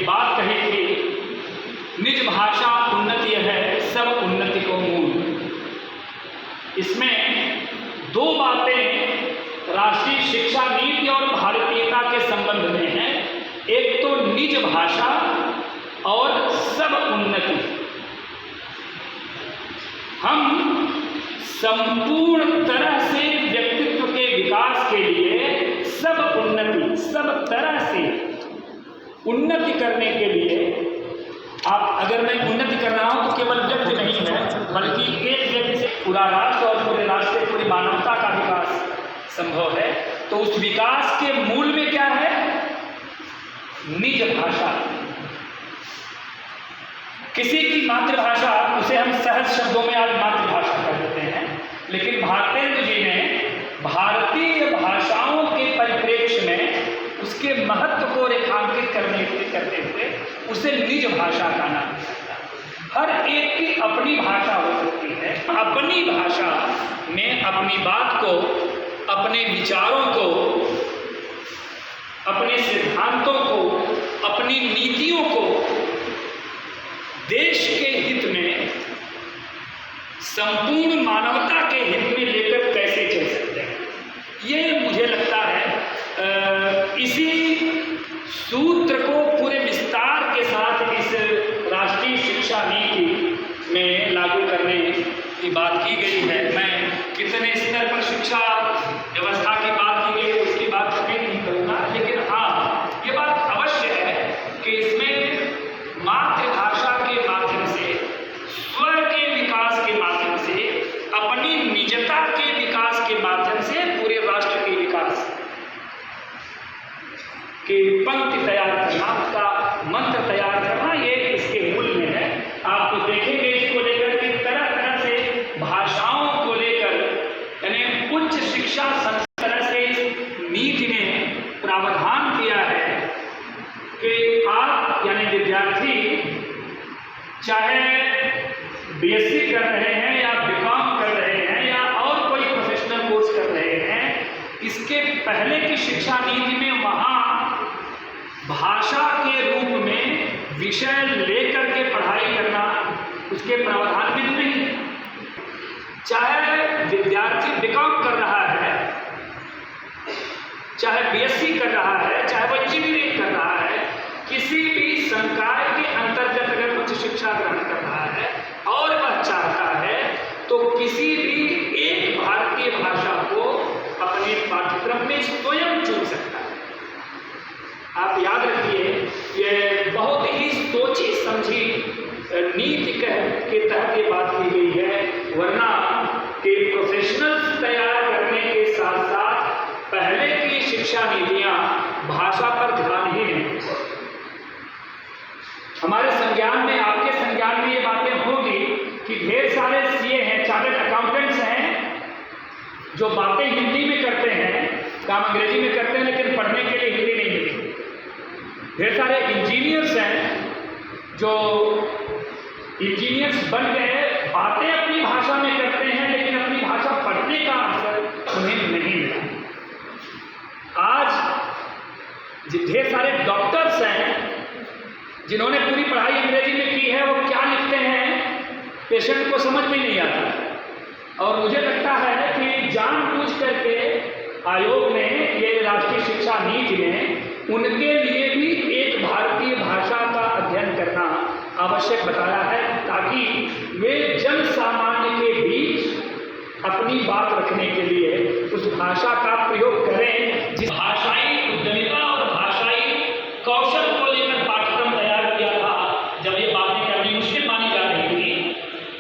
बात कही थी, निज भाषा उन्नति है सब उन्नति को मूल। इसमें दो बातें राष्ट्रीय शिक्षा नीति और भारतीयता के संबंध में हैं। एक तो निज भाषा और सब उन्नति। हम संपूर्ण तरह से व्यक्तित्व के विकास के लिए सब उन्नति, सब तरह से उन्नति करने के लिए, आप अगर मैं उन्नति कर रहा हूं तो केवल व्यक्ति नहीं है, बल्कि एक व्यक्ति से पूरा राष्ट्र और पूरे राष्ट्र से पूरी मानवता का विकास संभव है। तो उस विकास के मूल में क्या है? निज भाषा। किसी की मातृभाषा, उसे हम सहज शब्दों में आज मातृभाषा कह देते हैं, लेकिन भारतेंदु जी ने भारतीय भाषाओं के परिप्रेक्ष्य में उसके महत्व को रेखांकित करते हुए उसे निज भाषा का नाम दिया। हर एक की अपनी भाषा हो सकती है। अपनी भाषा में अपनी बात को, अपने विचारों को, अपने सिद्धांतों को, अपनी नीतियों को देश के हित में, संपूर्ण मानवता के हित में लेकर कैसे चल सकते हैं, ये मुझे लगता है इसी सूत्र को पूरे विस्तार के साथ इस राष्ट्रीय शिक्षा नीति में लागू करने की बात की गई है। मैं कितने स्तर पर शिक्षा व्यवस्था की बात की गई उसकी बात कभी नहीं करूँगा, लेकिन हाँ, ये बात अवश्य है कि इसमें मातृभाषा के माध्यम से, स्व के विकास के माध्यम से, अपनी निजता के विकास के माध्यम से पूरे राष्ट्र के विकास की पंक्ति तैयार करना, उसका मंत्र तैयार करना, ये इसके मूल में है। आप तो देखेंगे इसको लेकर के तरह तरह से भाषाओं को लेकर, यानी उच्च शिक्षा संस्थान से नीति ने प्रावधान किया है कि आप यानी विद्यार्थी चाहे बीएससी कर रहे हैं या बीकॉम कर रहे हैं या और कोई प्रोफेशनल कोर्स कर रहे हैं, इसके पहले की शिक्षा नीति में वहाँ भाषा के रूप में विषय लेकर के पढ़ाई करना, उसके प्रावधान भी नहीं। चाहे विद्यार्थी बीकॉम कर रहा है, चाहे बीएससी कर रहा है, चाहे वो इंजीनियरिंग कर रहा है, किसी भी संकाय के अंतर्गत अगर उच्च शिक्षा ग्रहण कर रहा है और वह चाहता है तो किसी भी एक भारतीय भाषा को अपने पाठ्यक्रम में स्वयं चुन सकता है। आप याद रखिए, ये बहुत ही सोची समझी नीति के तहत ये बात की गई है, वरना कि प्रोफेशनल्स तैयार करने के साथ साथ पहले की शिक्षा नीतियां भाषा पर ध्यान ही नहीं देती। हमारे संज्ञान में, आपके संज्ञान में ये बातें होगी कि ढेर सारे सीए हैं, चार्टर्ड अकाउंटेंट्स हैं, जो बातें हिंदी में करते हैं, काम अंग्रेजी में करते हैं, लेकिन पढ़ने के लिए हिंदी नहीं मिलती। ढेर सारे इंजीनियर्स हैं जो इंजीनियर्स बन गए, बातें अपनी भाषा में करते हैं, लेकिन अपनी भाषा पढ़ने का अवसर उन्हें नहीं मिला। आज ढेर सारे डॉक्टर्स हैं जिन्होंने पूरी पढ़ाई अंग्रेजी में की है, वो क्या लिखते हैं पेशेंट को समझ में नहीं आता। और मुझे लगता है कि जानबूझ करके आयोग ने, ये राष्ट्रीय शिक्षा नीति ने, उनके लिए भी एक भारतीय भाषा का अध्ययन करना आवश्यक बताया है, ताकि वे जन सामान्य के बीच अपनी बात रखने के लिए उस भाषा का प्रयोग करें जिस भाषाई उद्यमिता और भाषाई कौशल को लेकर पाठ्यक्रम तैयार किया था। जब ये बातें करनी मुश्किल मानी जा रही थी,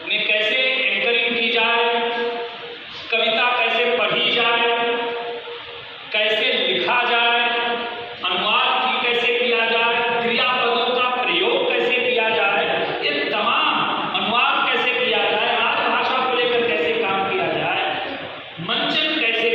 ने कैसे एंकरिंग की जाए, कविता कैसे पढ़ी जाए, कैसे लिखा जाए, अनुवाद कैसे किया जाए, क्रियापदों का प्रयोग कैसे किया जाए, ये तमाम अनुवाद कैसे किया जाए, आज भाषा को लेकर कैसे काम किया जाए, मंचन कैसे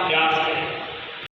प्रयास